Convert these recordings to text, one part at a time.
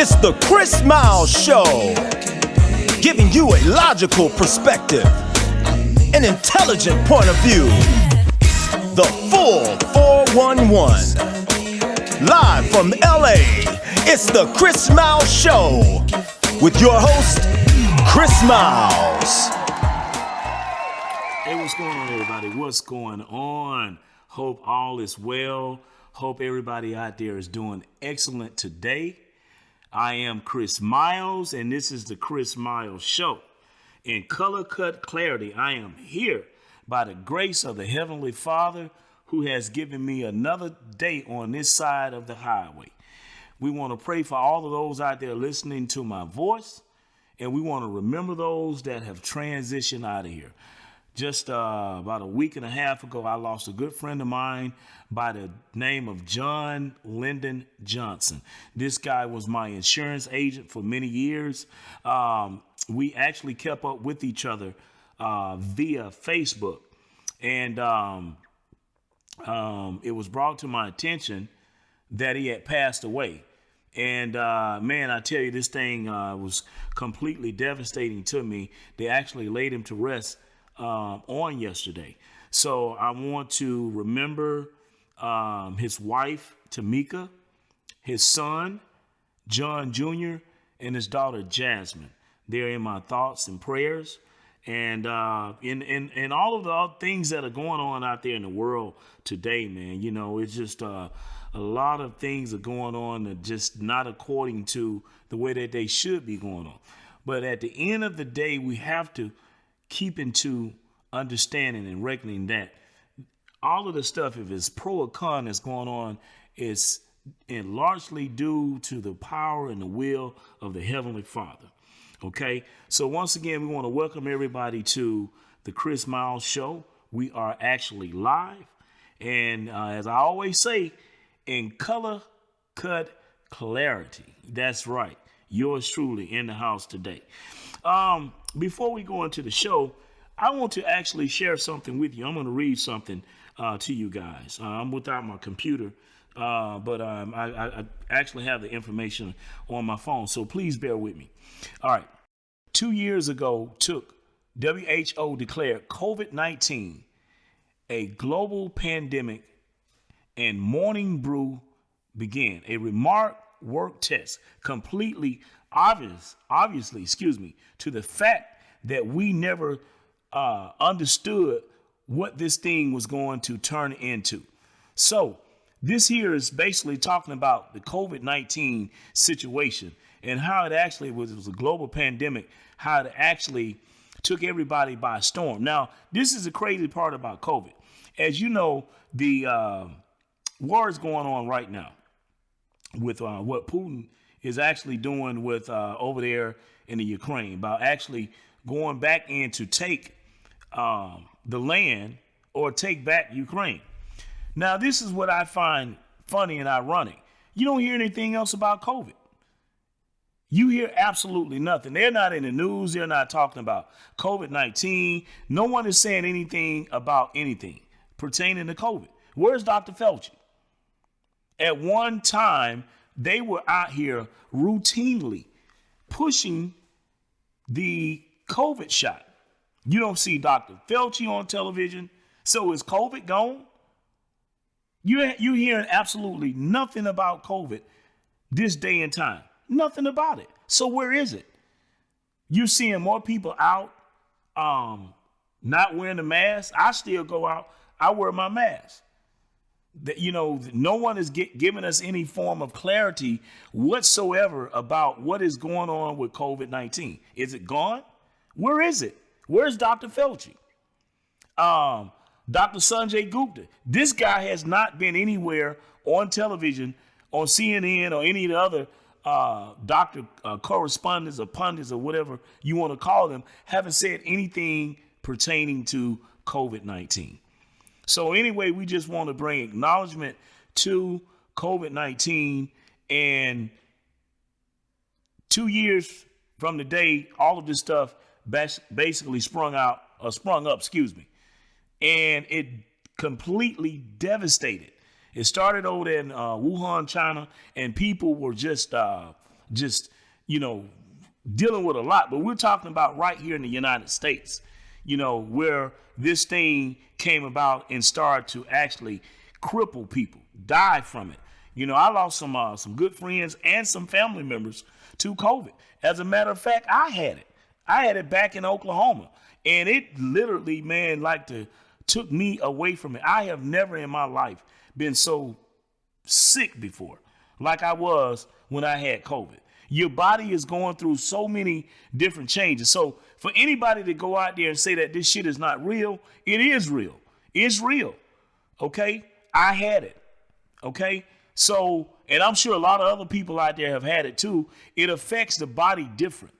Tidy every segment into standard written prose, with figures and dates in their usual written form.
It's the Chris Miles Show, giving you a logical perspective, an intelligent point of view. The full 411. Live from LA, it's the Chris Miles Show with your host, Chris Miles. Hey, what's going on, everybody? What's going on? Hope all is well. Hope everybody out there is doing excellent today. I am Chris Miles, and this is the Chris Miles Show. In color cut clarity, I am here by the grace of the Heavenly Father who has given me another day on this side of the highway. We want to pray for all of those out there listening to my voice, and we want to remember those that have transitioned out of here. Just about a week and a half ago, I lost a good friend of mine by the name of John Lyndon Johnson. This guy was my insurance agent for many years. We actually kept up with each other via Facebook. And it was brought to my attention that he had passed away. And man, I tell you, this thing was completely devastating to me. They actually laid him to rest on yesterday. So I want to remember his wife, Tamika, his son, John Jr., and his daughter, Jasmine. They're in my thoughts and prayers. And in all of the other things that are going on out there in the world today, man, you know, it's just a lot of things are going on that just not according to the way that they should be going on. But at the end of the day, we have to keep into understanding and reckoning that all of the stuff, if it's pro or con that's going on, is largely due to the power and the will of the Heavenly Father. Okay, so once again, we want to welcome everybody to the Chris Miles Show. We are actually live, and as I always say, in color cut clarity. That's right, yours truly in the house today. Before we go into the show, I want to actually share something with you. I'm going to read something to you guys. I'm without my computer, but I actually have the information on my phone, so please bear with me. All right. 2 years ago, WHO declared COVID-19 a global pandemic, and Morning Brew began a remark work test completely obviously, to the fact that we never understood what this thing was going to turn into. So this here is basically talking about the COVID-19 situation and how it actually was a global pandemic, how it actually took everybody by storm. Now, this is the crazy part about COVID. As you know, the war is going on right now with what Putin is actually doing with over there in the Ukraine, about actually going back in to take the land or take back Ukraine. Now, this is what I find funny and ironic. You don't hear anything else about COVID. You hear absolutely nothing. They're not in the news. They're not talking about COVID-19. No one is saying anything about anything pertaining to COVID. Where's Dr. Fauci? At one time, they were out here routinely pushing the COVID shot. You don't see Dr. Fauci on television. So is COVID gone? You're hearing absolutely nothing about COVID this day and time. Nothing about it. So where is it? You're seeing more people out not wearing a mask. I still go out. I wear my mask. No one is giving us any form of clarity whatsoever about what is going on with COVID-19. Is it gone? Where is it? Where's Dr. Fauci? Dr. Sanjay Gupta. This guy has not been anywhere on television, on CNN or any of the other doctor correspondents or pundits or whatever you want to call them, haven't said anything pertaining to COVID-19. So anyway, we just want to bring acknowledgement to COVID-19, and 2 years from the day all of this stuff basically sprung up, and it completely devastated. It started over in Wuhan, China, and people were just just, dealing with a lot. But we're talking about right here in the United States, where this thing came about and started to actually cripple people, die from it. I lost some good friends and some family members to COVID. As a matter of fact, I had it. I had it back in Oklahoma, and it literally, man, took me away from it. I have never in my life been so sick before like I was when I had COVID. Your body is going through so many different changes. So for anybody to go out there and say that this shit is not real, it is real. It's real. Okay? I had it. Okay? So, and I'm sure a lot of other people out there have had it too. It affects the body different.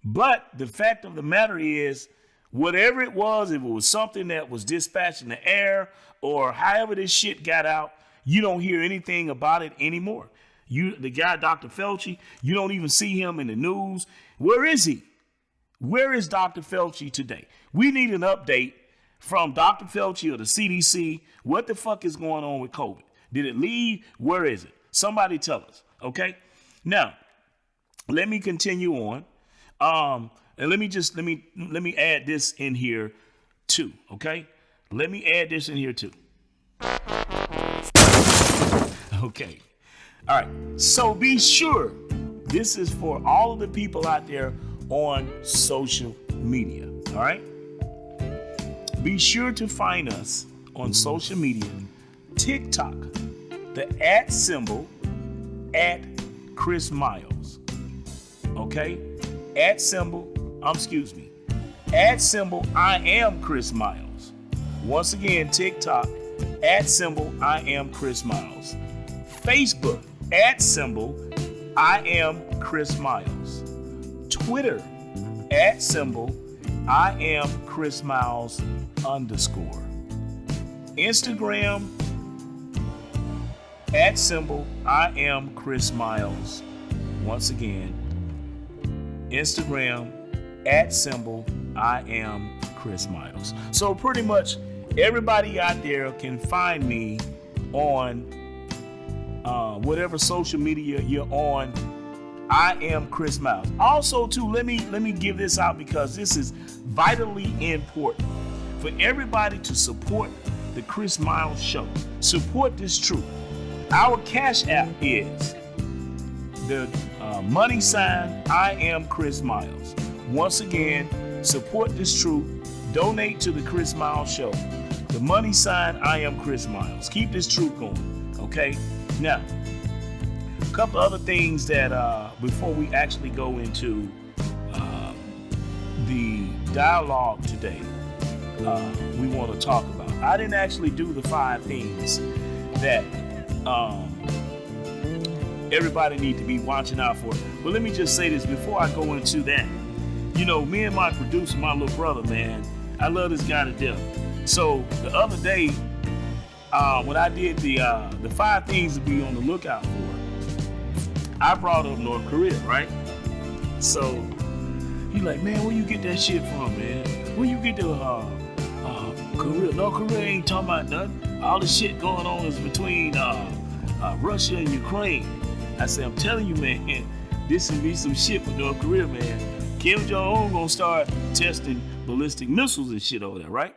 But the fact of the matter is, whatever it was, if it was something that was dispatched in the air or however this shit got out, you don't hear anything about it anymore. The guy, Dr. Fauci, you don't even see him in the news. Where is he? Where is Dr. Fauci today? We need an update from Dr. Fauci or the CDC. What the fuck is going on with COVID? Did it leave? Where is it? Somebody tell us. Okay. Now, let me continue on. And let me add this in here too. Okay. Let me add this in here too. Okay. All right. So be sure this is for all of the people out there on social media. All right. Be sure to find us on social media, TikTok, the @ Chris Miles. Okay. I am Chris Miles. Once again, TikTok, I am Chris Miles. Facebook, I am Chris Miles. Twitter, I am Chris Miles _ Instagram, I am Chris Miles. Once again, Instagram, I am Chris Miles. So pretty much everybody out there can find me on whatever social media you're on. I am Chris Miles. Also, too, let me give this out because this is vitally important for everybody to support the Chris Miles Show. Support this truth. Our Cash App is the # I am Chris Miles. Once again, support this truth. Donate to the Chris Miles Show. The # I am Chris Miles. Keep this truth going. Okay. Now, a couple other things that before we actually go into the dialogue today, we want to talk about. I didn't actually do the 5 things that everybody need to be watching out for. But let me just say this before I go into that. Me and my producer, my little brother, man, I love this guy to death. So the other day, when I did the 5 things to be on the lookout for, I brought up North Korea, right? So he like, man, where you get that shit from, man? Where you get the Korea? North Korea ain't talking about nothing. All the shit going on is between Russia and Ukraine. I said, I'm telling you, man, this will be some shit with North Korea, man. Kim Jong-un gonna start testing ballistic missiles and shit over there, right?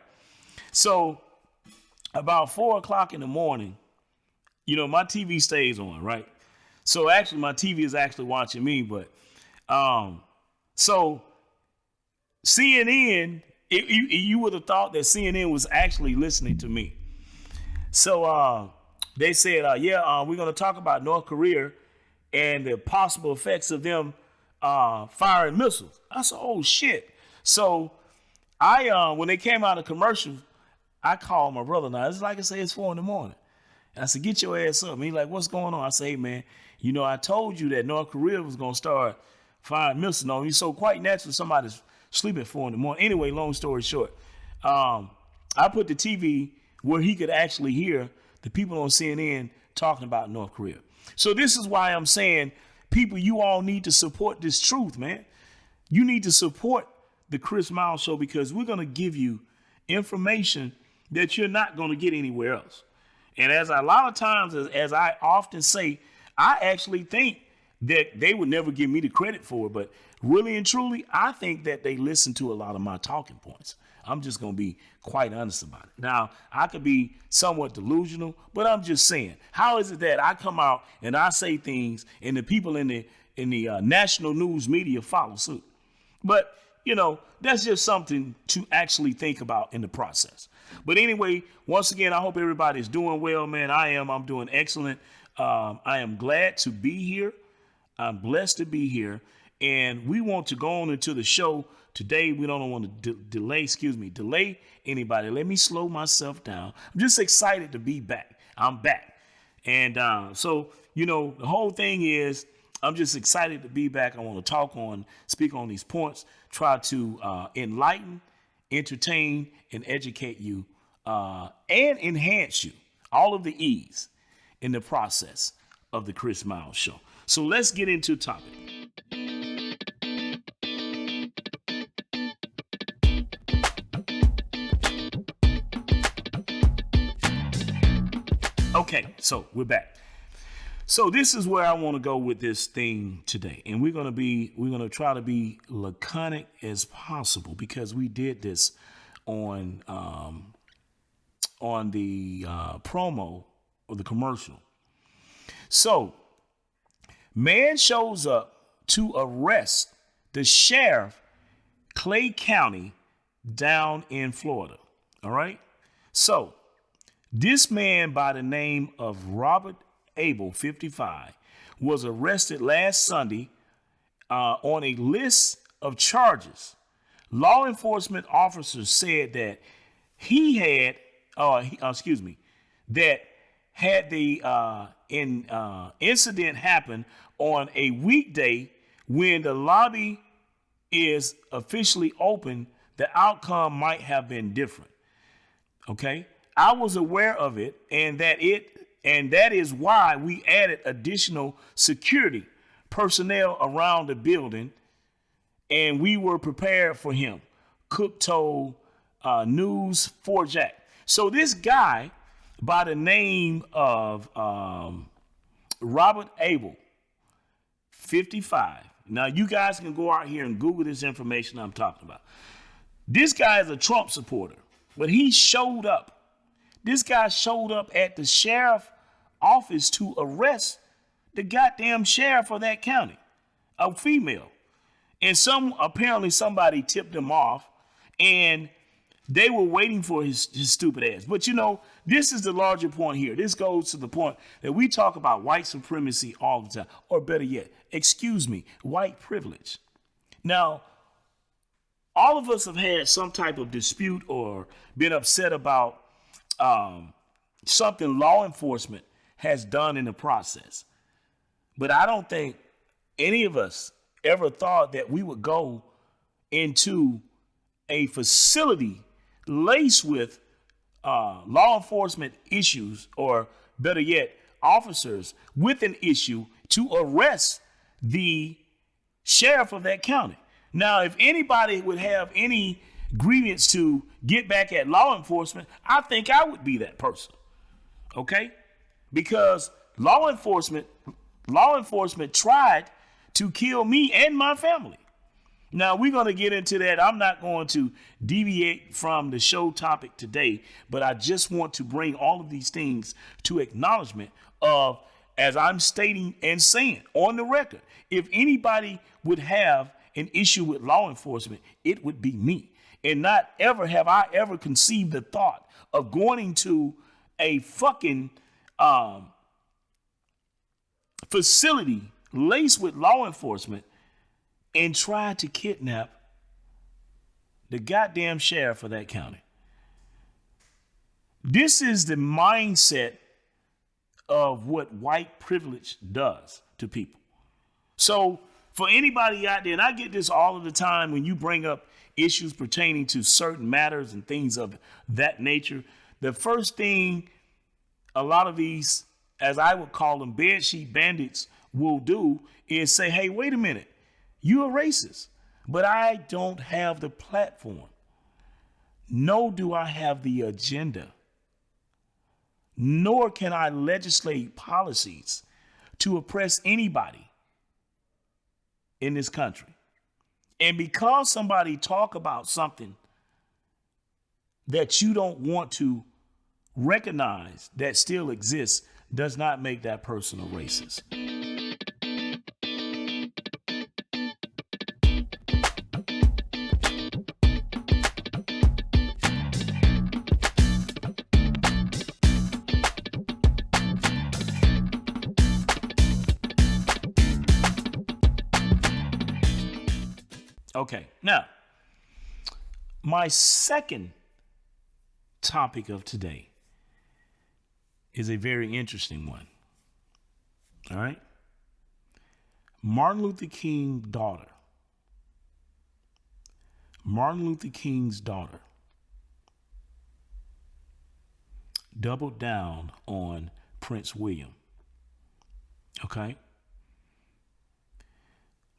So about 4 o'clock in the morning, my TV stays on, right? So actually my TV is actually watching me, but so CNN, you would have thought that CNN was actually listening to me. So they said, we're going to talk about North Korea and the possible effects of them firing missiles. I said, oh shit. So I when they came out of commercial, I called my brother. Now it's like I say, it's 4 a.m. And I said, get your ass up. And he's like, what's going on? I say, hey man, I told you that North Korea was gonna start firing missiles on you. So quite naturally, somebody's sleeping at 4 a.m. Anyway, long story short, I put the TV where he could actually hear the people on CNN talking about North Korea. So this is why I'm saying, people, you all need to support this truth, man. You need to support the Chris Miles Show because we're going to give you information that you're not going to get anywhere else. And as a lot of times, as I often say, I actually think that they would never give me the credit for it. But really and truly, I think that they listen to a lot of my talking points. I'm just going to be quite honest about it. Now, I could be somewhat delusional, but I'm just saying, how is it that I come out and I say things and the people in the national news media follow suit? But, you know, that's just something to actually think about in the process. But anyway, once again, I hope everybody's doing well, man. I'm doing excellent. I am glad to be here. I'm blessed to be here. And we want to go on into the show today. We don't want to delay anybody. Let me slow myself down. I'm just excited to be back. I'm back. And so, you know, the whole thing is I'm just excited to be back. I want to speak on these points, try to enlighten, entertain, and educate you and enhance you. All of the E's in the process of the Chris Miles Show. So let's get into the topic. Okay, so we're back. So this is where I want to go with this thing today. And we're going to try to be laconic as possible because we did this on the promo or the commercial. So, man shows up to arrest the sheriff, Clay County, down in Florida. All right. So, this man by the name of Robert Abel, 55, was arrested last Sunday on a list of charges. Law enforcement officers said that the incident happened on a weekday when the lobby is officially open. The outcome might have been different. Okay, I was aware of it, and that is why we added additional security personnel around the building, and we were prepared for him. Cook told News4Jack. So this guy by the name of Robert Abel, 55. Now you guys can go out here and Google this information I'm talking about. This guy is a Trump supporter, but he showed up. This guy showed up at the sheriff office to arrest the goddamn sheriff of that county, a female. And apparently somebody tipped him off, and they were waiting for his stupid ass. But you know, this is the larger point here. This goes to the point that we talk about white supremacy all the time, or better yet, white privilege. Now, all of us have had some type of dispute or been upset about something law enforcement has done in the process. But I don't think any of us ever thought that we would go into a facility laced with law enforcement issues, or better yet, officers with an issue to arrest the sheriff of that county. Now, if anybody would have any grievance to get back at law enforcement, I think I would be that person. Okay? Because law enforcement tried to kill me and my family. Now, we're going to get into that. I'm not going to deviate from the show topic today, but I just want to bring all of these things to acknowledgement of, as I'm stating and saying on the record, if anybody would have an issue with law enforcement, it would be me. And not ever have I ever conceived the thought of going into a fucking facility laced with law enforcement and try to kidnap the goddamn sheriff of that county. This is the mindset of what white privilege does to people. So for anybody out there, and I get this all of the time when you bring up issues pertaining to certain matters and things of that nature, the first thing a lot of these, as I would call them, bedsheet bandits will do is say, hey, wait a minute, you're a racist, but I don't have the platform. Nor do I have the agenda. Nor can I legislate policies to oppress anybody in this country. And because somebody talk about something that you don't want to recognize that still exists does not make that person a racist. Okay, now, my second topic of today is a very interesting one. All right? Martin Luther King's daughter. Martin Luther King's daughter doubled down on Prince William. Okay?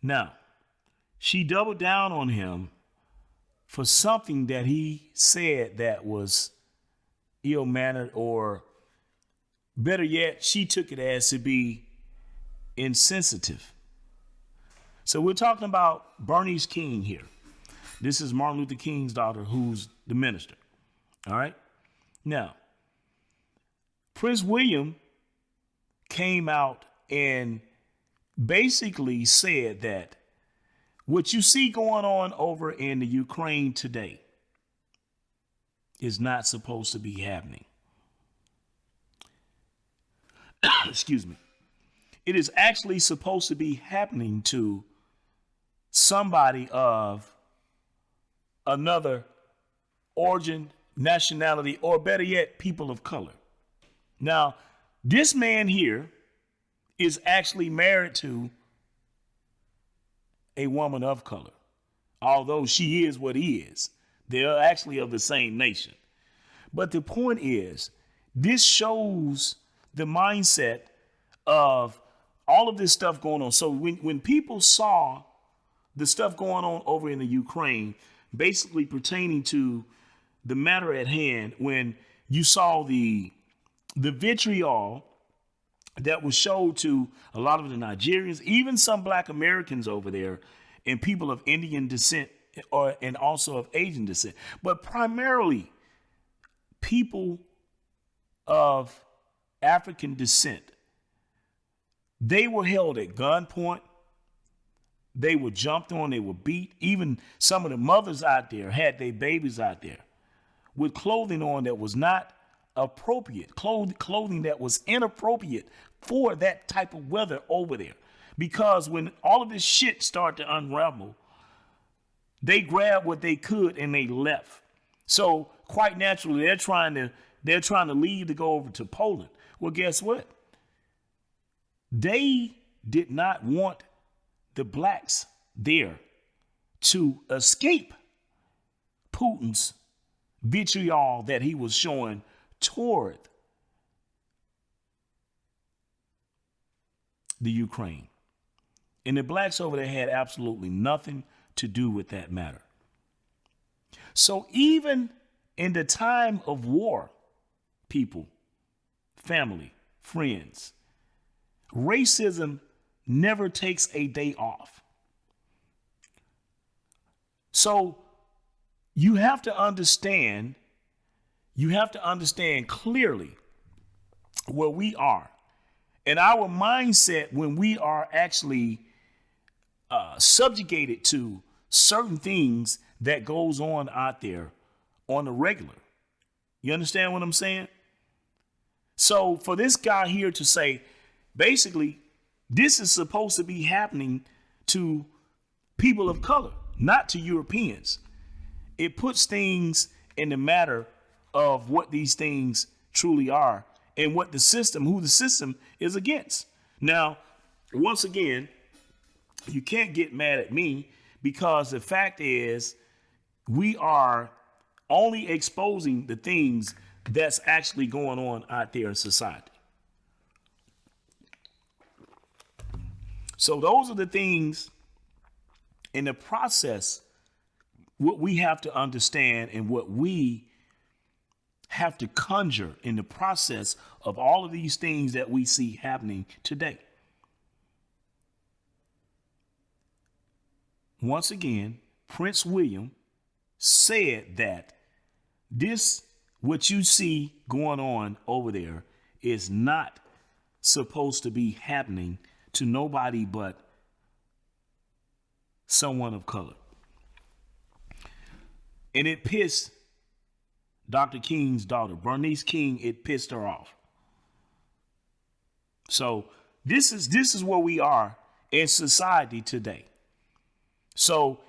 Now, she doubled down on him for something that he said that was ill-mannered, or better yet, she took it as to be insensitive. So we're talking about Bernice King here. This is Martin Luther King's daughter, who's the minister. All right? Now, Prince William came out and basically said that what you see going on over in the Ukraine today is not supposed to be happening. Excuse me. It is actually supposed to be happening to somebody of another origin, nationality, or better yet, people of color. Now, this man here is actually married to a woman of color, although she is what he is. They're actually of the same nation. But the point is, this shows the mindset of all of this stuff going on. So when people saw the stuff going on over in the Ukraine, basically pertaining to the matter at hand, when you saw the vitriol that was showed to a lot of the Nigerians, even some Black Americans over there, and people of Indian descent and also of Asian descent, but primarily people of African descent. They were held at gunpoint. They were jumped on. They were beat. Even some of the mothers out there had their babies out there with clothing on that was not appropriate, clothing that was inappropriate for that type of weather over there. Because when all of this shit started to unravel, they grabbed what they could and they left. So quite naturally, they're trying to leave to go over to Poland. Well, guess what? They did not want the blacks there to escape Putin's vitriol that he was showing toward the Ukraine. And the blacks over there had absolutely nothing to do with that matter. So even in the time of war, people, family, friends, racism never takes a day off. So you have to understand clearly where we are and our mindset when we are actually subjugated to certain things that goes on out there on the regular. You understand what I'm saying? So for this guy here to say, basically, this is supposed to be happening to people of color, not to Europeans. It puts things in the matter of what these things truly are and what the system, who the system is against. Now, once again, you can't get mad at me because the fact is we are only exposing the things that's actually going on out there in society. So those are the things in the process, what we have to understand and what we have to conjure in the process of all of these things that we see happening today. once again, Prince William said that this, what you see going on over there, is not supposed to be happening to nobody but someone of color. And it pissed Dr. King's daughter, Bernice King, it pissed her off. So this is where we are in society today. So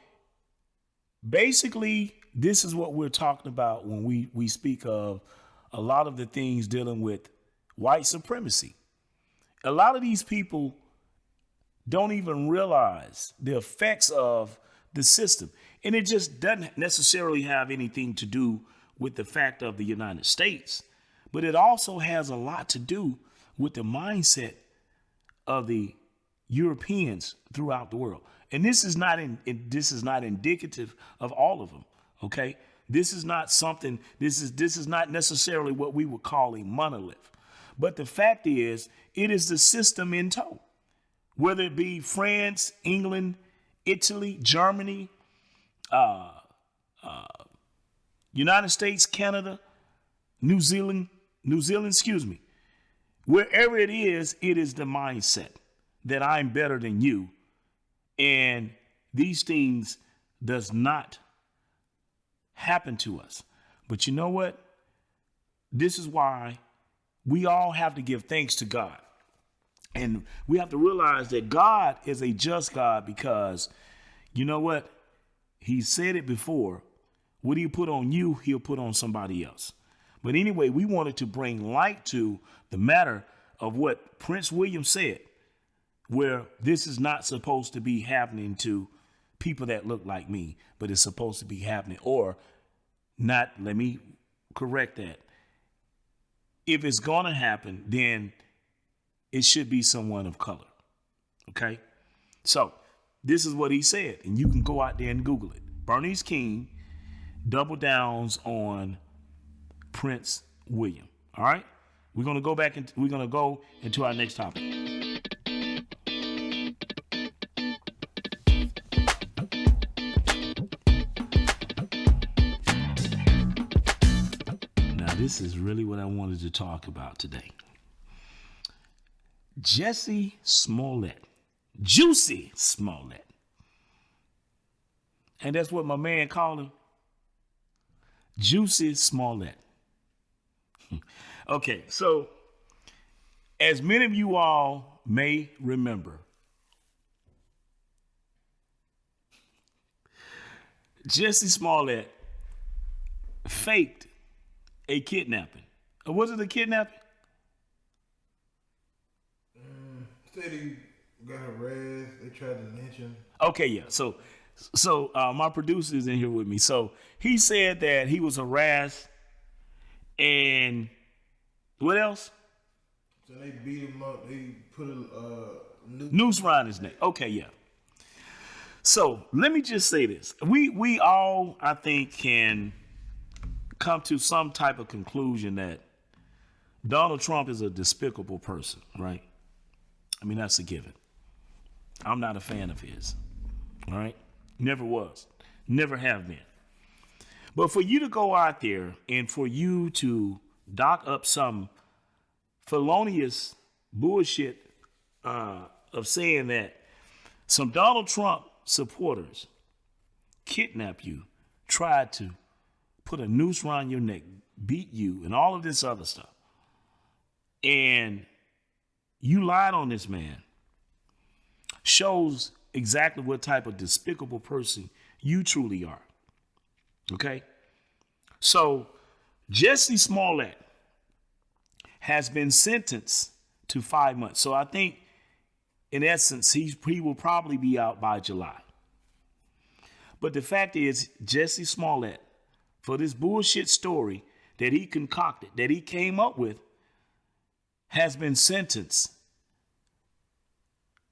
basically, this is what we're talking about when we speak of a lot of the things dealing with white supremacy. A lot of these people don't even realize the effects of the system. And it just doesn't necessarily have anything to do with the fact of the United States, but it also has a lot to do with the mindset of the Europeans throughout the world. And this is not indicative of all of them. Okay, this is not something. This is not necessarily what we would call a monolith. But the fact is, it is the system in tow. Whether it be France, England, Italy, Germany, United States, Canada, New Zealand, excuse me. Wherever it is the mindset that I'm better than you. And these things does not happen to us. But you know what? This is why we all have to give thanks to God. And we have to realize that God is a just God, because you know what? He said it before. What he put on you, he'll put on somebody else. But anyway, we wanted to bring light to the matter of what Prince William said, where this is not supposed to be happening to people that look like me, but it's supposed to be happening, or not. Let me correct that. If it's going to happen, then it should be someone of color. Okay. So this is what he said, and you can go out there and Google it. Bernice King double downs on Prince William. All right. We're going to go back and we're going to go into our next topic. Now, this is really what I wanted to talk about today. Jussie Smollett, Juicy Smollett. And that's what my man called him. Juicy Smollett. Okay, so as many of you all may remember, Jussie Smollett faked a kidnapping. Or was it a kidnapping? Said he got harassed. They tried to lynch him. Okay, yeah. So my producer is in here with me. So he said that he was harassed, and what else? So they beat him up. They put a noose around his neck. Okay, yeah. So let me just say this: we all, I think, can come to some type of conclusion that Donald Trump is a despicable person, right? I mean, that's a given. I'm not a fan of his. All right? Never was. Never have been. But for you to go out there and for you to dock up some felonious bullshit of saying that some Donald Trump supporters kidnap you, tried to put a noose around your neck, beat you, and all of this other stuff, and you lied on this man, shows exactly what type of despicable person you truly are. Okay? So Jussie Smollett has been sentenced to 5 months. So I think, in essence, he will probably be out by July. But the fact is, Jussie Smollett, for this bullshit story that he concocted, that he came up with, has been sentenced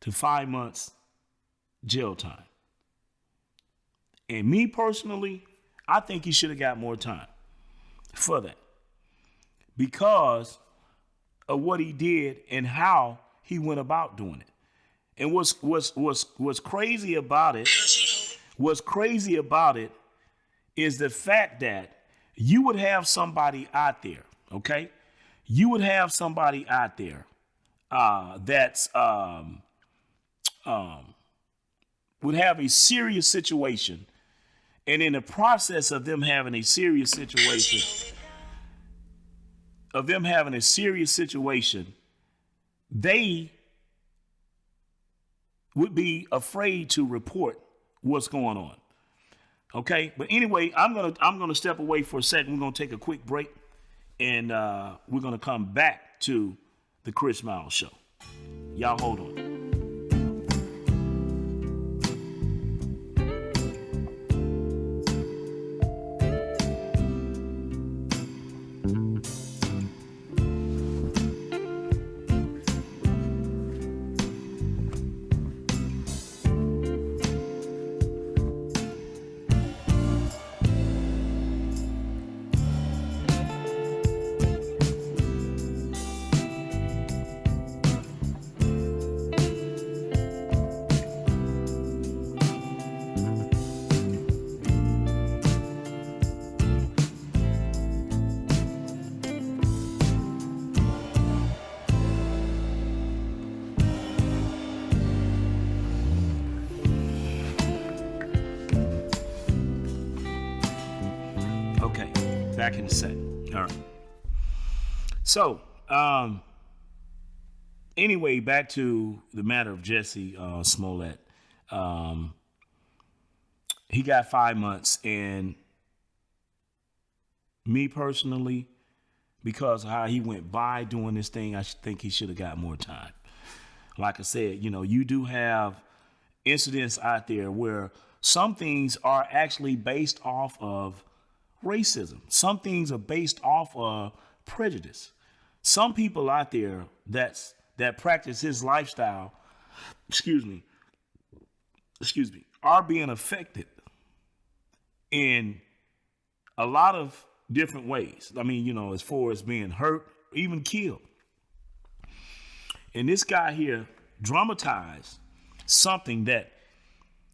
to 5 months jail time. And me personally, I think he should have got more time for that, because of what he did and how he went about doing it. And what's crazy about it what's crazy about it is the fact that you would have somebody out there, okay? You would have somebody out there that's would have a serious situation, and in the process of them having a serious situation, they would be afraid to report what's going on. Okay, but anyway, I'm gonna step away for a second. We're gonna take a quick break, and we're gonna come back to the Chris Miles Show. Y'all hold on. Okay, back in a sec. All right. So, anyway, back to the matter of Jussie Smollett. He got 5 months, and me personally, because of how he went by doing this thing, I think he should have got more time. Like I said, you know, you do have incidents out there where some things are actually based off of racism. Some things are based off of prejudice. Some people out there that practice his lifestyle, are being affected in a lot of different ways. I mean, you know, as far as being hurt, even killed. And this guy here dramatized something that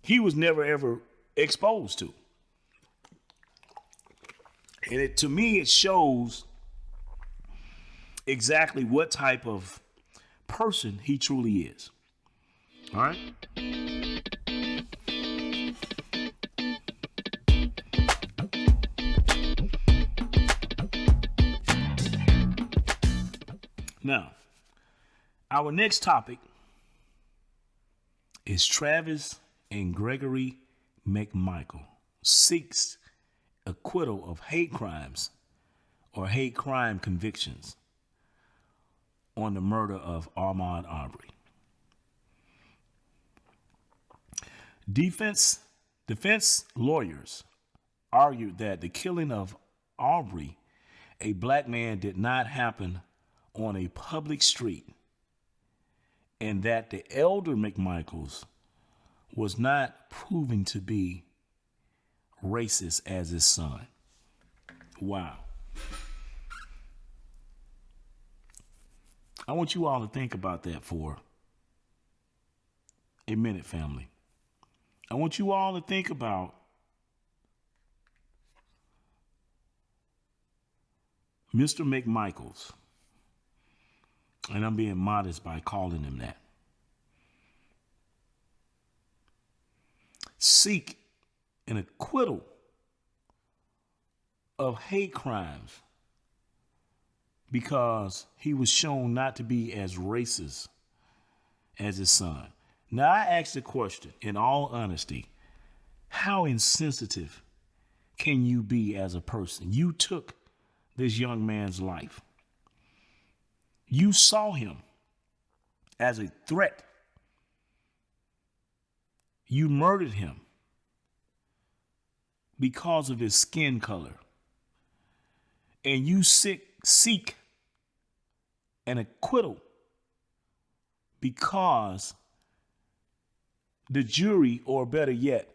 he was never ever exposed to. And to me, it shows exactly what type of person he truly is. All right? Now, our next topic is Travis and Gregory McMichael seeks acquittal of hate crimes or hate crime convictions on the murder of Ahmaud Arbery. Defense lawyers argued that the killing of Arbery, a black man, did not happen on a public street, and that the elder McMichaels was not proven to be racist as his son. Wow. I want you all to think about that for a minute, family. I want you all to think about Mr. McMichaels, and I'm being modest by calling him that. Seek an acquittal of hate crimes because he was shown not to be as racist as his son. Now, I ask the question, in all honesty, how insensitive can you be as a person? You took this young man's life. You saw him as a threat. You murdered him because of his skin color. And you seek an acquittal because the jury, or better yet,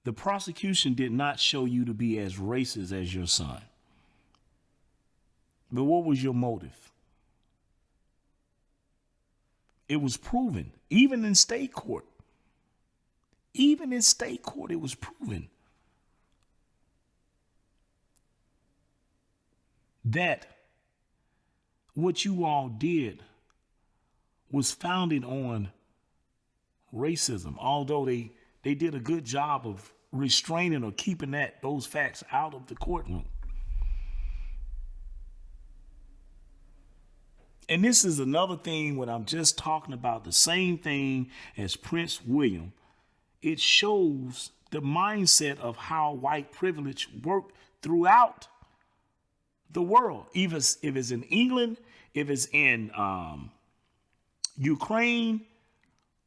the prosecution did not show you to be as racist as your son. But what was your motive? It was proven, even in state court. Even in state court, it was proven that what you all did was founded on racism, although they did a good job of restraining or keeping those facts out of the courtroom. And this is another thing when I'm just talking about the same thing as Prince William. It shows the mindset of how white privilege worked throughout the world. Even if it's in England, if it's in Ukraine,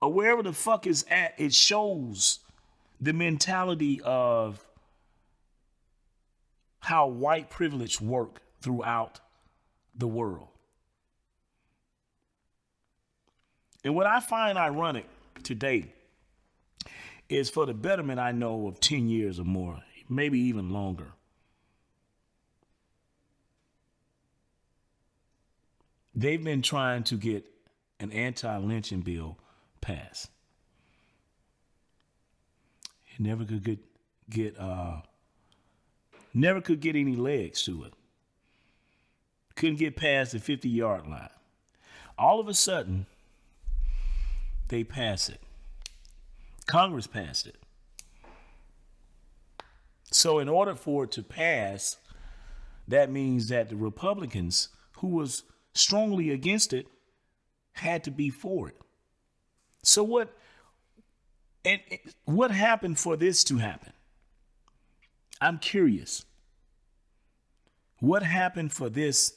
or wherever the fuck is at, it shows the mentality of how white privilege worked throughout the world. And what I find ironic today is for the betterment I know of 10 years or more, maybe even longer. They've been trying to get an anti-lynching bill passed. It never could get any legs to it. Couldn't get past the 50-yard line. All of a sudden, they pass it. Congress passed it. So in order for it to pass, that means that the Republicans, who was strongly against it, had to be for it. So what happened for this to happen? I'm curious. What happened for this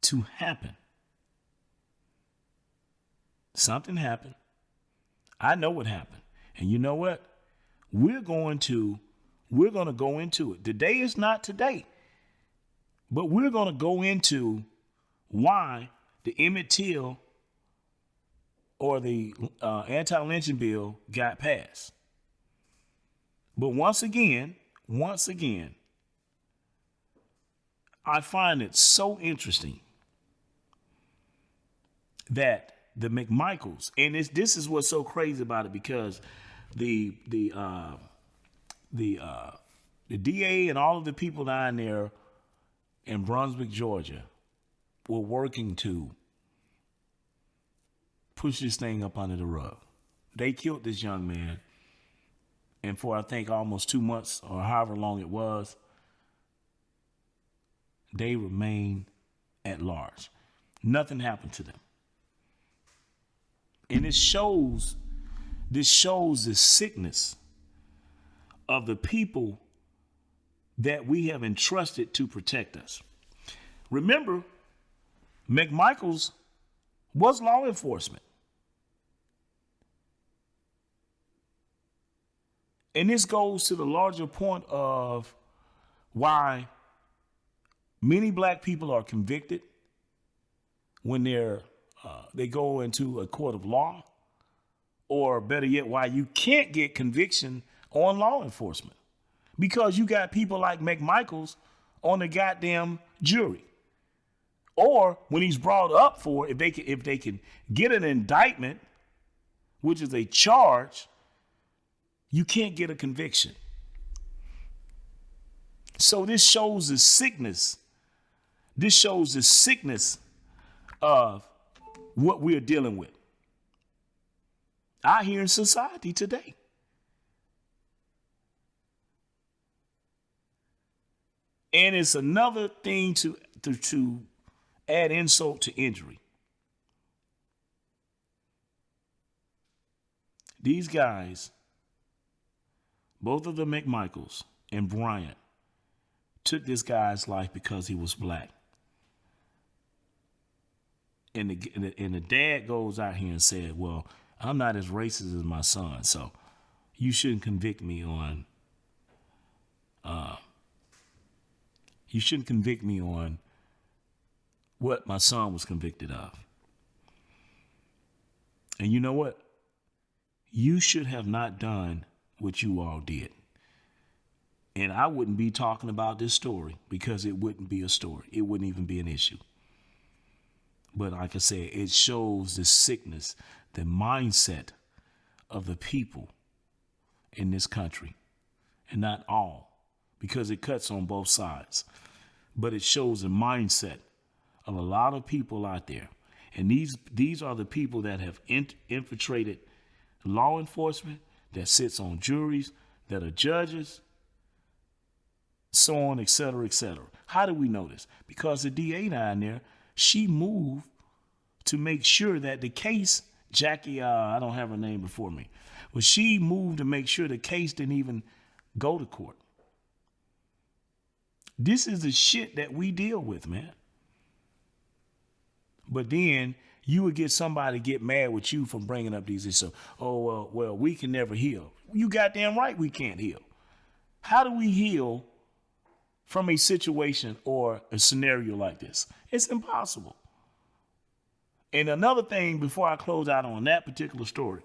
to happen? Something happened. I know what happened. And you know what? We're going to go into it. Today is not today. But we're going to go into why the Emmett Till or the anti-lynching bill got passed. But once again, I find it so interesting that the McMichaels, and this is what's so crazy about it, because the DA and all of the people down there in Brunswick, Georgia, were working to push this thing up under the rug. They killed this young man, and for I think almost 2 months or however long it was, they remained at large. Nothing happened to them. And this shows the sickness of the people that we have entrusted to protect us. Remember, McMichaels was law enforcement. And this goes to the larger point of why many black people are convicted when they go into a court of law, or better yet, why you can't get conviction on law enforcement, because you got people like McMichaels on the goddamn jury. Or when he's brought up for, if they can get an indictment, which is a charge, you can't get a conviction. So this shows the sickness. This shows the sickness of what we're dealing with out here in society today. And it's another thing to add insult to injury. These guys, both of the McMichaels and Bryant, took this guy's life because he was black. And the dad goes out here and said, well, I'm not as racist as my son, so you shouldn't convict me on what my son was convicted of. And you know what? You should have not done what you all did. And I wouldn't be talking about this story because it wouldn't be a story. It wouldn't even be an issue. But like I said, it shows the sickness, the mindset of the people in this country, and not all, because it cuts on both sides. But it shows the mindset of a lot of people out there. And these are the people that have infiltrated law enforcement, that sits on juries, that are judges, so on, et cetera, et cetera. How do we know this? Because the DA down there, she moved to make sure that the case, Jackie, I don't have her name before me, but she moved to make sure the case didn't even go to court. This is the shit that we deal with, man. But then you would get somebody get mad with you for bringing up these issues. Oh, well, we can never heal. You goddamn right we can't heal. How do we heal from a situation or a scenario like this? It's impossible. And another thing before I close out on that particular story.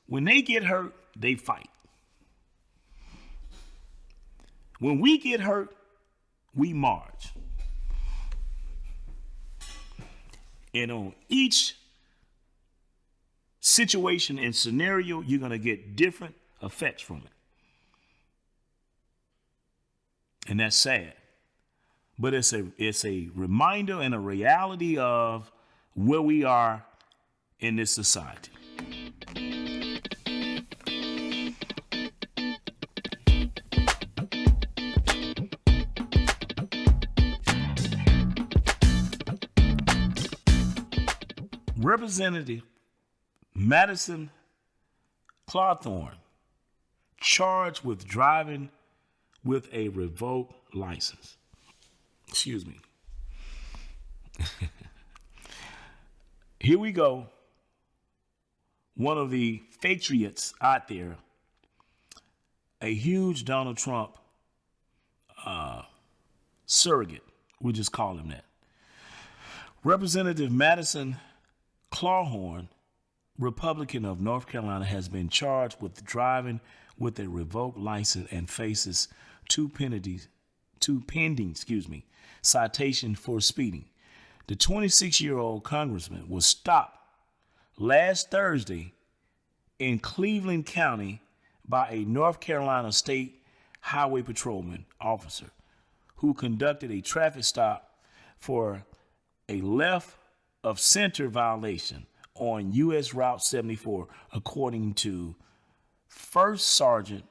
When they get hurt, they fight. When we get hurt, we march. And on each situation and scenario, you're going to get different effects from it. And that's sad. But it's a reminder and a reality of where we are in this society. Representative Madison Cawthorn charged with driving with a revoked license. Excuse me. Here we go. One of the patriots out there, a huge Donald Trump surrogate. We just call him that. Representative Madison Cawthorn, Republican of North Carolina, has been charged with driving with a revoked license and faces two pending citation for speeding. The 26-year-old congressman was stopped last Thursday in Cleveland County by a North Carolina State Highway Patrolman officer who conducted a traffic stop for a left of center violation on U.S. Route 74, according to First Sergeant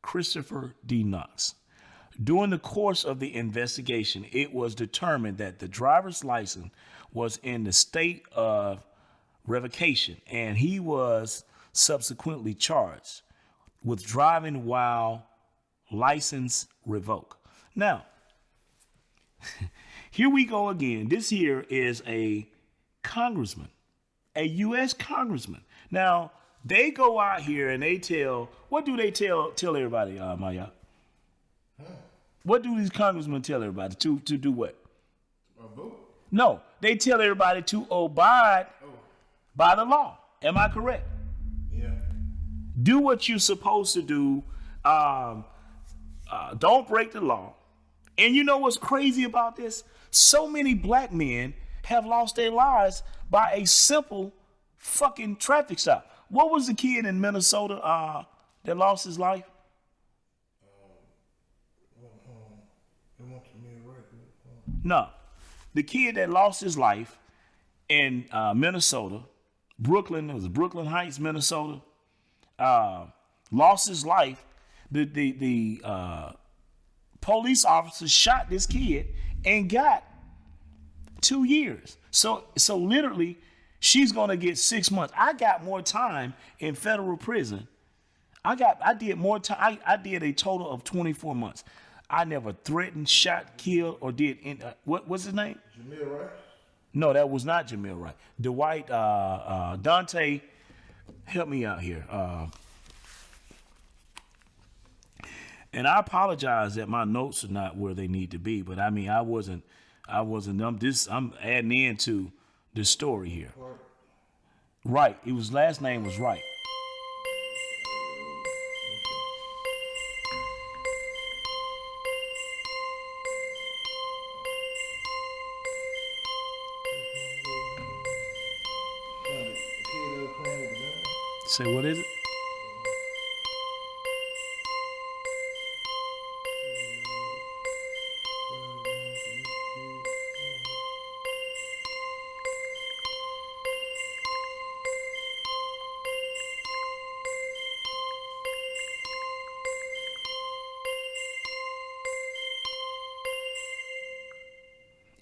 Christopher D. Knox. During the course of the investigation, it was determined that the driver's license was in the state of revocation, and he was subsequently charged with driving while license revoked. Now, here we go again. This here is a congressman, a U.S. congressman. Now, they go out here and they tell, what do they tell everybody, Maya? What do these congressmen tell everybody? To do what? Vote? No, they tell everybody to abide by the law. Am I correct? Yeah. Do what you're supposed to do. Don't break the law. And you know what's crazy about this? So many black men have lost their lives by a simple fucking traffic stop. What was the kid in Minnesota that lost his life? No. The kid that lost his life in Minnesota, Brooklyn, it was Brooklyn Heights, Minnesota, lost his life. The police officer shot this kid and got 2 years. So literally, she's gonna get 6 months. I got more time in federal prison. I did more time. I did a total of 24 months. I never threatened, shot, killed, or did what was his name? Jamil Wright? No, that was not Jamil Wright. Dwight, Dante, help me out here. And I apologize that my notes are not where they need to be, but I mean, I wasn't, I'm adding into the story here. Right. His last name was Wright. Say, what is it?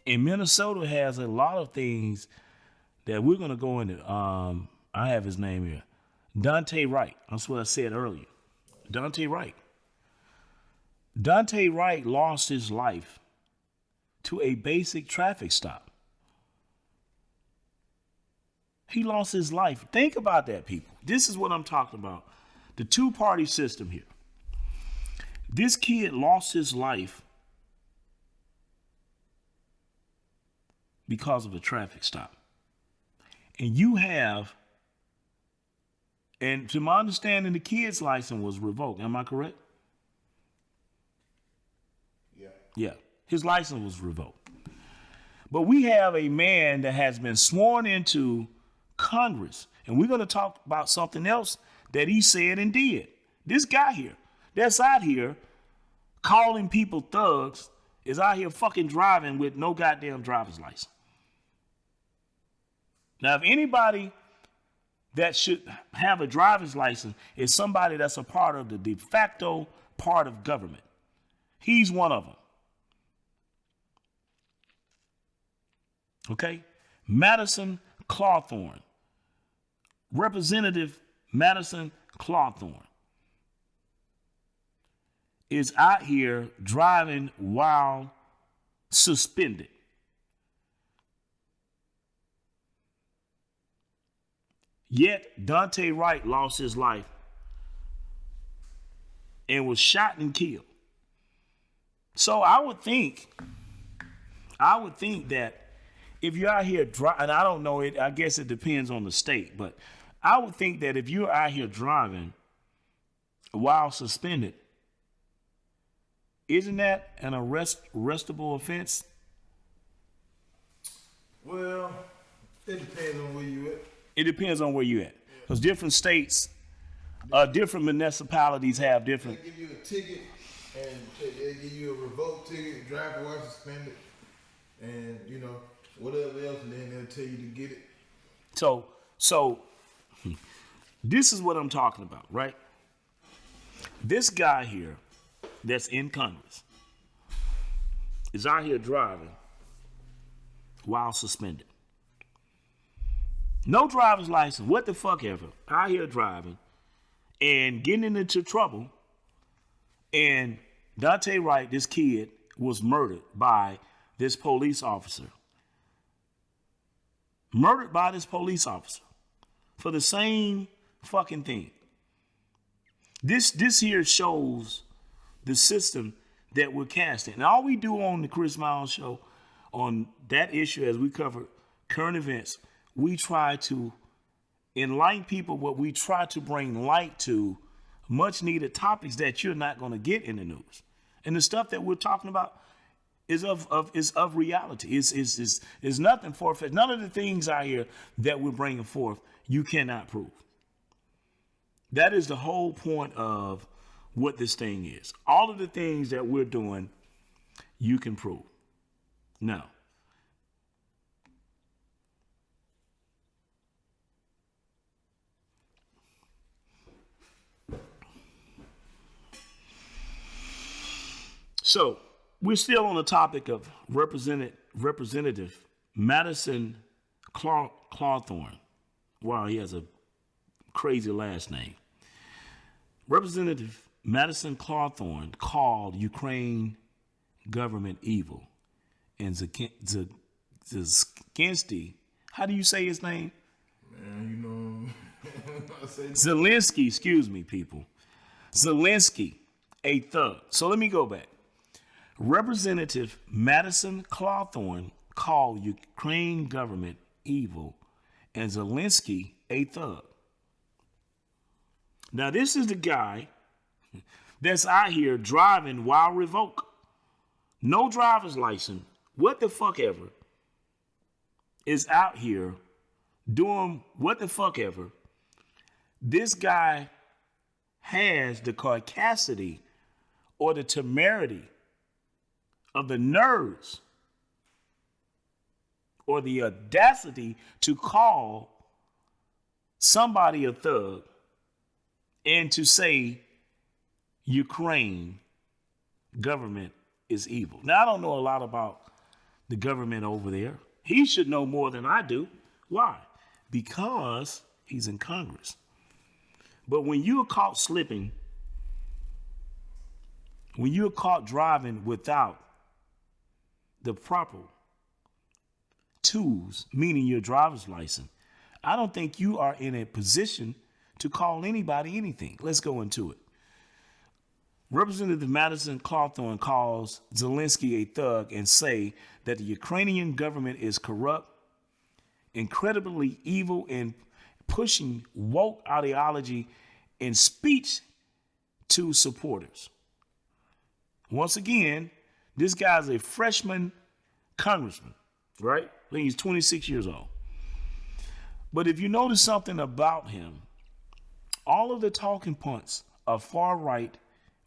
And Minnesota has a lot of things that we're going to go into. I have his name here. Dante Wright. That's what I said earlier. Dante Wright. Dante Wright lost his life to a basic traffic stop. He lost his life. Think about that, people. This is what I'm talking about. The two-party system here. This kid lost his life because of a traffic stop. And you have, and to my understanding, the kid's license was revoked. Am I correct? Yeah. Yeah, his license was revoked. But we have a man that has been sworn into Congress, and we're going to talk about something else that he said and did. This guy here, that's out here calling people thugs, is out here fucking driving with no goddamn driver's license. Now, if anybody that should have a driver's license is somebody that's a part of the de facto part of government, he's one of them. Okay? Madison Cawthorn. Representative Madison Cawthorn is out here driving while suspended. Yet Dante Wright lost his life and was shot and killed. So I would think that if you're out here driving, and I don't know it, I guess it depends on the state, but I would think that if you're out here driving while suspended, isn't that an arrestable offense? Well, it depends on where you at. It depends on where you at. Because different states, different municipalities have different. They give you a ticket, and they give you a revoked ticket, driver while suspended, and whatever else, and then they'll tell you to get it. So this is what I'm talking about, right? This guy here that's in Congress is out here driving while suspended. No driver's license, what the fuck ever. Out here driving and getting into trouble. And Dante Wright, this kid, was murdered by this police officer. Murdered by this police officer for the same fucking thing. This here shows the system that we're casting. And all we do on the Chris Miles Show on that issue, as we cover current events, we try to enlighten people, but we try to bring light to much needed topics that you're not going to get in the news. And the stuff that we're talking about is of reality. Is nothing far-fetched. None of the things out here that we're bringing forth, you cannot prove. That is the whole point of what this thing is. All of the things that we're doing, you can prove. Now, so we're still on the topic of Representative Madison Cawthorn. Wow, he has a crazy last name. Representative Madison Cawthorn called Ukraine government evil. And Zelensky, how do you say his name? Man, Zelensky, excuse me, people. Zelensky, a thug. So let me go back. Representative Madison Cawthorn called Ukraine government evil and Zelensky a thug. Now, this is the guy that's out here driving while revoked. No driver's license, what the fuck ever, is out here doing what the fuck ever this guy has the caucasity or the temerity of the nerves or the audacity to call somebody a thug and to say Ukraine government is evil. Now, I don't know a lot about the government over there. He should know more than I do. Why? Because he's in Congress. But when you're caught slipping, when you're caught driving without the proper tools, meaning your driver's license, I don't think you are in a position to call anybody anything. Let's go into it. Representative Madison Cawthorn calls Zelensky a thug and say that the Ukrainian government is corrupt, incredibly evil, and pushing woke ideology in speech to supporters. Once again, this guy's a freshman congressman, right? I think he's 26 years old. But if you notice something about him, all of the talking points are far-right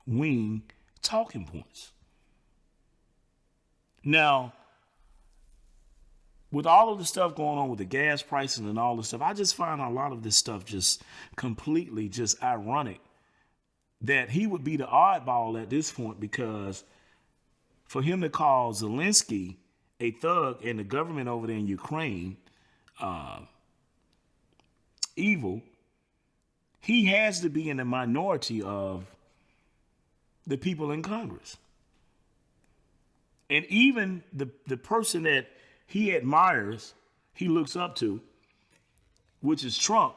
wing talking points. Now, with all of the stuff going on with the gas prices and all this stuff, I just find a lot of this stuff just completely just ironic that he would be the oddball at this point, because for him to call Zelensky a thug and the government over there in Ukraine evil, he has to be in the minority of the people in Congress. And even the person that he admires, he looks up to, which is Trump,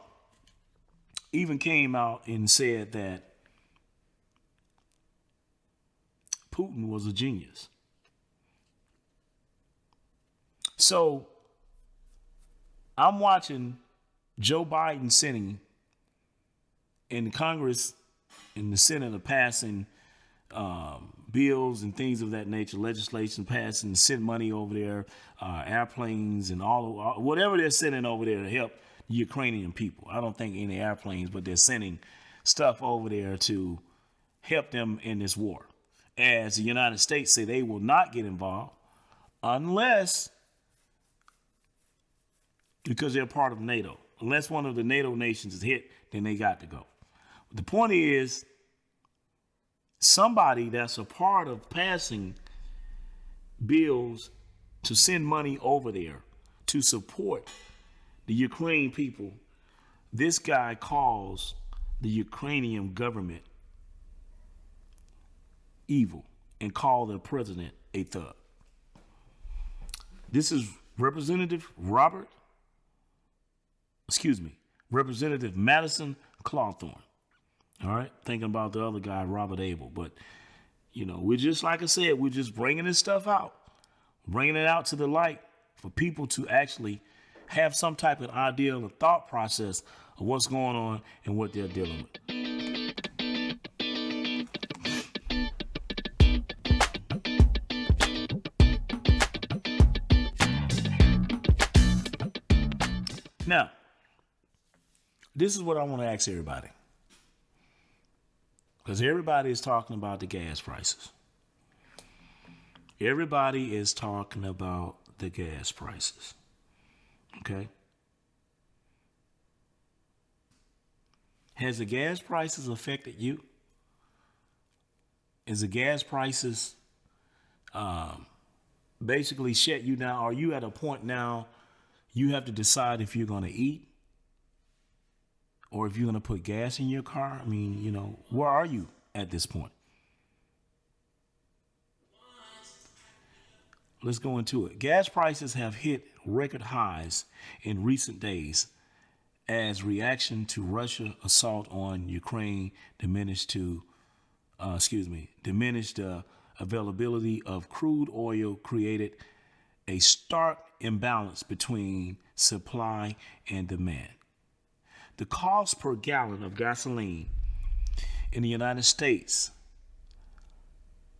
even came out and said that Putin was a genius. So I'm watching Joe Biden sitting in Congress, in the Senate, are passing bills and things of that nature, legislation passing, send money over there, airplanes and all whatever they're sending over there to help the Ukrainian people. I don't think any airplanes, but they're sending stuff over there to help them in this war. As the United States say they will not get involved unless, because they're part of NATO, unless one of the NATO nations is hit, then they got to go. The point is, somebody that's a part of passing bills to send money over there to support the Ukraine people, this guy calls the Ukrainian government evil and call their president a thug. This is Representative Madison Cawthorn. All right, thinking about the other guy, Robert Abel. But, you know, we're just, like I said, we're just bringing this stuff out, bringing it out to the light for people to actually have some type of idea of a thought process of what's going on and what they're dealing with. Now, this is what I want to ask everybody. Because everybody is talking about the gas prices. Everybody is talking about the gas prices. Okay? Has the gas prices affected you? Is the gas prices basically shut you down? Are you at a point now you have to decide if you're going to eat or if you're going to put gas in your car? I mean, you know, where are you at this point? Let's go into it. Gas prices have hit record highs in recent days as reaction to Russia assault on Ukraine diminished availability of crude oil created a stark imbalance between supply and demand. The cost per gallon of gasoline in the United States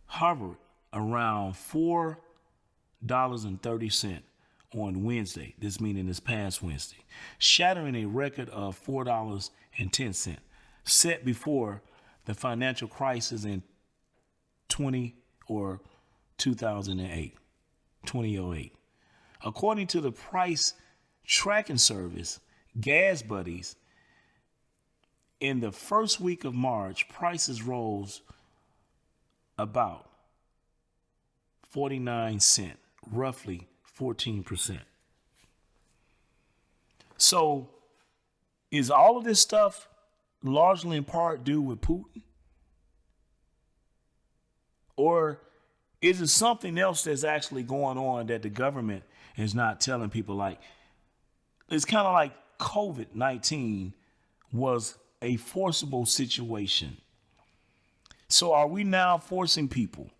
hovered around $4.30 on Wednesday, this meaning this past Wednesday, shattering a record of $4.10 set before the financial crisis in 2008. According to the price tracking service, Gas Buddies, in the first week of March, prices rose about 49 cents, roughly 14%. So is all of this stuff largely in part due with Putin? Or is it something else that's actually going on that the government is not telling people? Like, it's kind of like COVID-19 was a forcible situation. So are we now forcing people?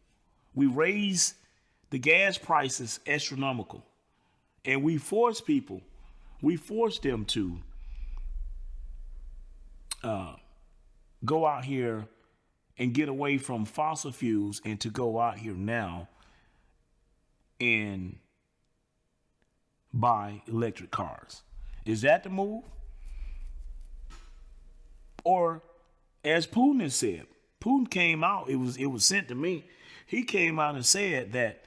We raise the gas prices astronomical, and we force them to go out here and get away from fossil fuels and to go out here now and buy electric cars. Is that the move? Or as Putin has said, Putin came out, it was sent to me. He came out and said that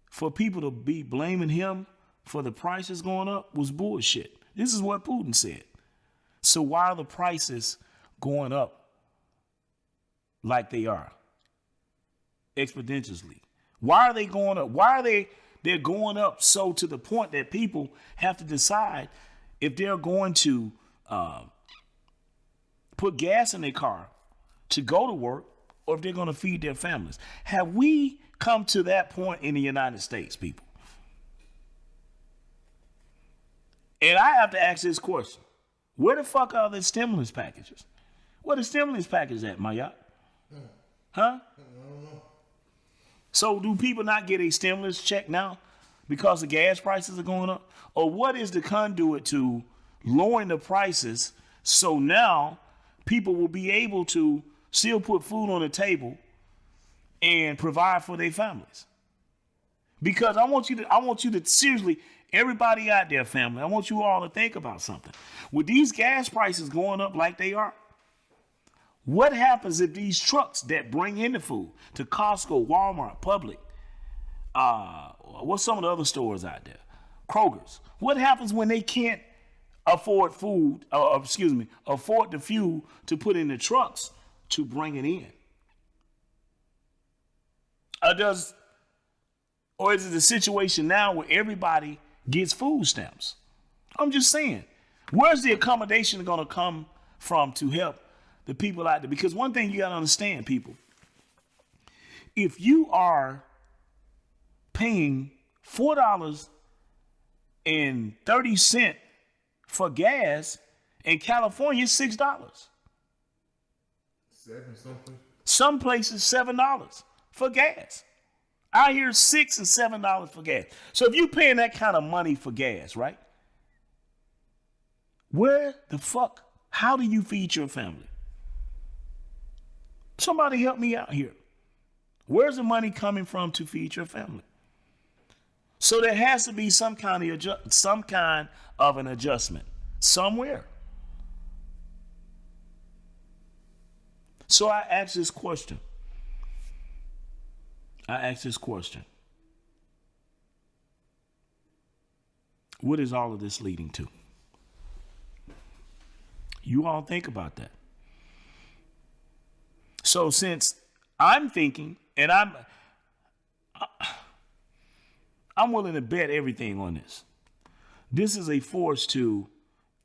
for people to be blaming him for the prices going up was bullshit. This is what Putin said. So why are the prices going up like they are exponentially? Why are they going up? They're going up so to the point that people have to decide if they're going to put gas in their car to go to work or if they're going to feed their families. Have we come to that point in the United States, people? And I have to ask this question. Where the fuck are the stimulus packages? Where the stimulus package at, my yacht? Huh? So do people not get a stimulus check now because the gas prices are going up? Or what is the conduit to lowering the prices so now people will be able to still put food on the table and provide for their families? Because I want you to seriously, everybody out there, family, I want you all to think about something. With these gas prices going up like they are, what happens if these trucks that bring in the food to Costco, Walmart, Publix, what's some of the other stores out there? Kroger's. What happens when they can't afford afford the fuel to put in the trucks to bring it in? Or is it a situation now where everybody gets food stamps? I'm just saying, where's the accommodation going to come from to help the people out there? Because one thing you got to understand, people, if you are paying $4.30 for gas in California, it's $6. Some places $7 for gas. I hear $6 and $7 for gas. So if you're paying that kind of money for gas, right? Where the fuck? How do you feed your family? Somebody help me out here. Where's the money coming from to feed your family? So there has to be some kind of an adjustment somewhere. So I ask this question. What is all of this leading to? You all think about that. So since I'm thinking, and I'm willing to bet everything on this. This is a force to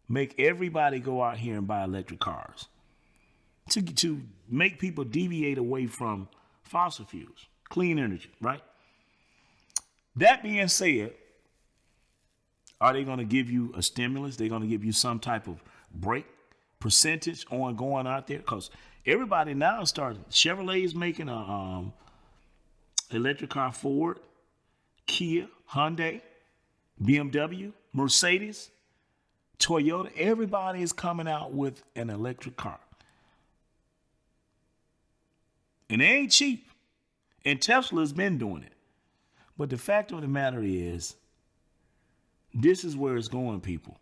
make everybody go out here and buy electric cars. To make people deviate away from fossil fuels, clean energy, right? That being said, are they going to give you a stimulus? They're going to give you some type of break percentage on going out there? Because everybody now started. Chevrolet is making a electric car. Ford, Kia, Hyundai, BMW, Mercedes, Toyota. Everybody is coming out with an electric car. And they ain't cheap. And Tesla's been doing it. But the fact of the matter is, this is where it's going, people.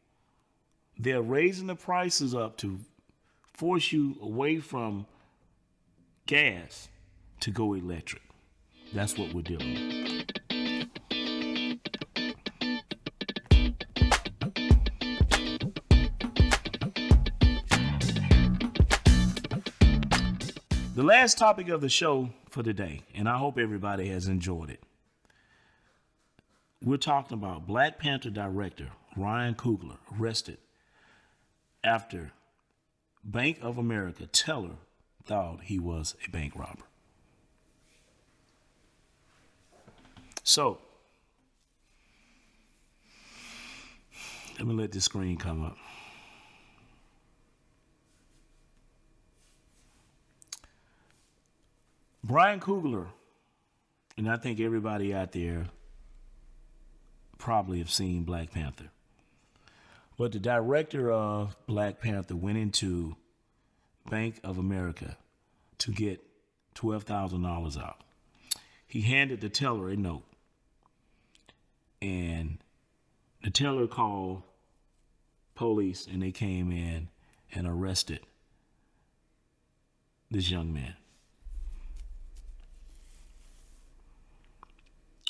They're raising the prices up to force you away from gas to go electric. That's what we're dealing with. The last topic of the show for today, and I hope everybody has enjoyed it. We're talking about Black Panther director Ryan Coogler arrested after Bank of America teller thought he was a bank robber. So, let me let this screen come up. Ryan Coogler, and I think everybody out there probably have seen Black Panther. But the director of Black Panther went into Bank of America to get $12,000 out. He handed the teller a note. And the teller called police, and they came in and arrested this young man.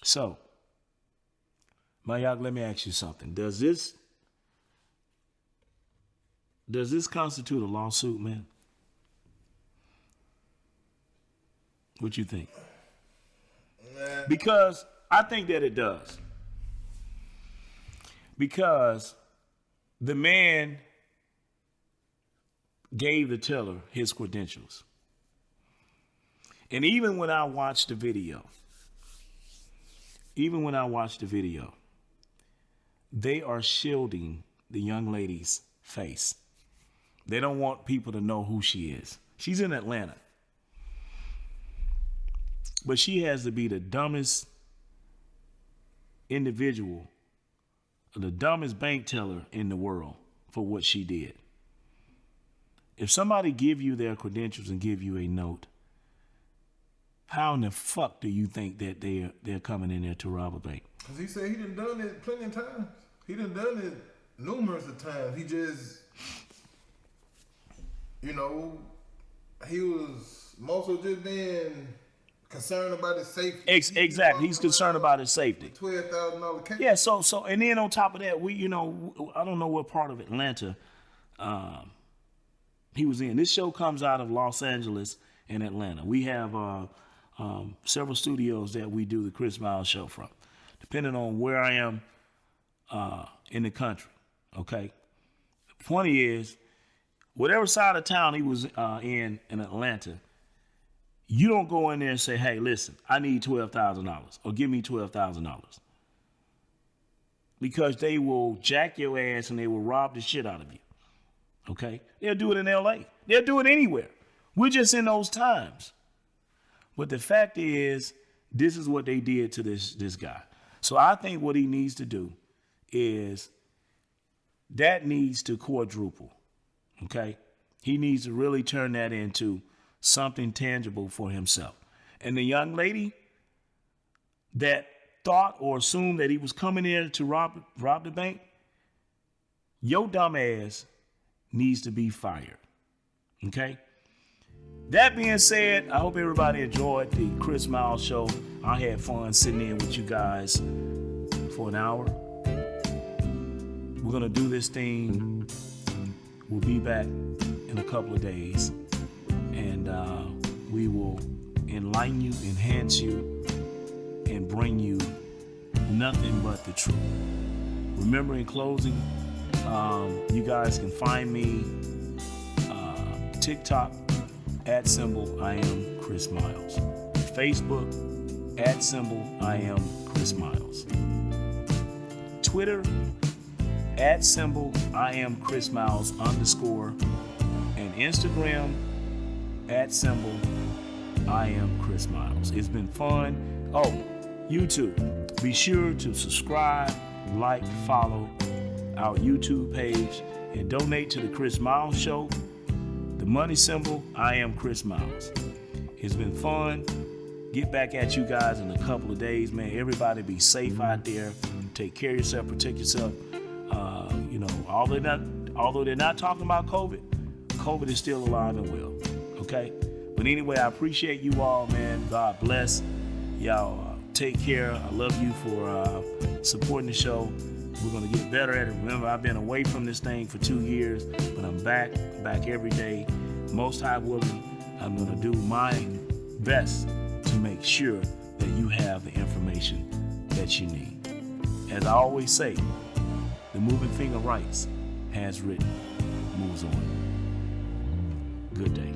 So, Mayak, let me ask you something. Does this constitute a lawsuit, man? What you think? Because I think that it does. Because the man gave the teller his credentials. And even when I watched the video, they are shielding the young lady's face. They don't want people to know who she is. She's in Atlanta. But she has to be the dumbest individual, the dumbest bank teller in the world for what she did. If somebody give you their credentials and give you a note, how in the fuck do you think that they're coming in there to rob a bank? Because he said he done it plenty of times. He done it numerous of times. He just, he was mostly just being concerned about his safety. Exactly. He's concerned about his safety. $12,000 case. Yeah, so and then on top of that, I don't know what part of Atlanta he was in. This show comes out of Los Angeles and Atlanta. We have several studios that we do the Chris Miles show from, depending on where I am in the country. Okay. The point is, whatever side of town he was in Atlanta, you don't go in there and say, hey, listen, I need $12,000 or give me $12,000. Because they will jack your ass and they will rob the shit out of you. Okay? They'll do it in LA. They'll do it anywhere. We're just in those times. But the fact is, this is what they did to this guy. So I think what he needs to do is that needs to quadruple. Okay? He needs to really turn that into something tangible for himself. And the young lady that thought or assumed that he was coming in to rob the bank, your dumb ass needs to be fired. Okay? That being said, I hope everybody enjoyed the Chris Miles show. I had fun sitting in with you guys for an hour. We're going to do this thing. We'll be back in a couple of days. And we will enlighten you, enhance you, and bring you nothing but the truth. Remember, in closing, you guys can find me TikTok @ I am Chris Miles. Facebook @ I am Chris Miles. Twitter @ I am Chris Miles _ and Instagram @ I am Chris Miles. It's been fun. Oh, YouTube. Be sure to subscribe, like, follow our YouTube page, and donate to the Chris Miles Show. The money symbol, I am Chris Miles. It's been fun. get back at you guys in a couple of days, man. Everybody be safe out there. Take care of yourself, protect yourself. You know, although they're not talking about COVID is still alive and well. Okay? But anyway, I appreciate you all, man. God bless. Y'all take care. I love you for supporting the show. We're going to get better at it. Remember, I've been away from this thing for 2 years, but I'm back every day. Most High willing, I'm going to do my best to make sure that you have the information that you need. As I always say, the moving finger writes, has written, moves on. Good day.